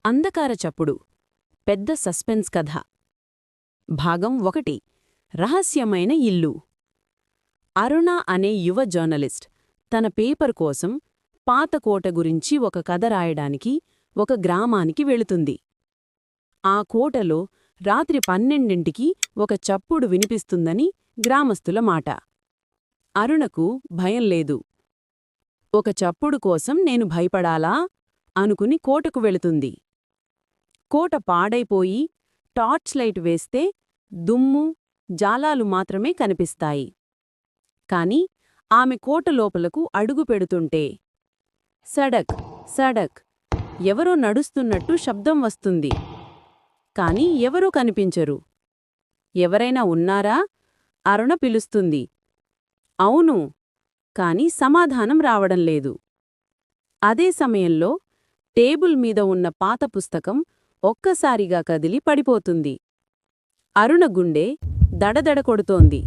అంధకార చప్పుడు పెద్ద సస్పెన్స్ కథ భాగం 1 రహస్యమైన ఇల్లు. అరుణ అనే యువ జర్నలిస్ట్ తన పేపర్ కోసం పాత కోట గురించి ఒక కథ రాయడానికి ఒక గ్రామానికి వెళుతుంది. ఆ కోటలో రాత్రి 12ంటికి ఒక చప్పుడు వినిపిస్తుందని గ్రామస్తుల మాట. అరుణకు భయం లేదు. ఒక చప్పుడు కోసం నేను భయపడాలా అనుకుని కోటకు వెళుతుంది. కోట పాడైపోయి టార్చ్ లైట్ వేస్తే దుమ్ము, జాలాలు మాత్రమే కనిపిస్తాయి. కాని ఆమె కోట లోపలకు అడుగు పెడుతుంటే సడక్ సడక్ ఎవరో నడుస్తున్నట్టు శబ్దం వస్తుంది. కాని ఎవరూ కనిపించరు. ఎవరైనా ఉన్నారా? అరుణ పిలుస్తుంది. అవును, కాని సమాధానం రావడం లేదు. అదే సమయంలో టేబుల్ మీద ఉన్న పాత పుస్తకం ఒక్కసారిగా కదిలి పడిపోతుంది. అరుణ గుండె దడదడ కొడుతోంది.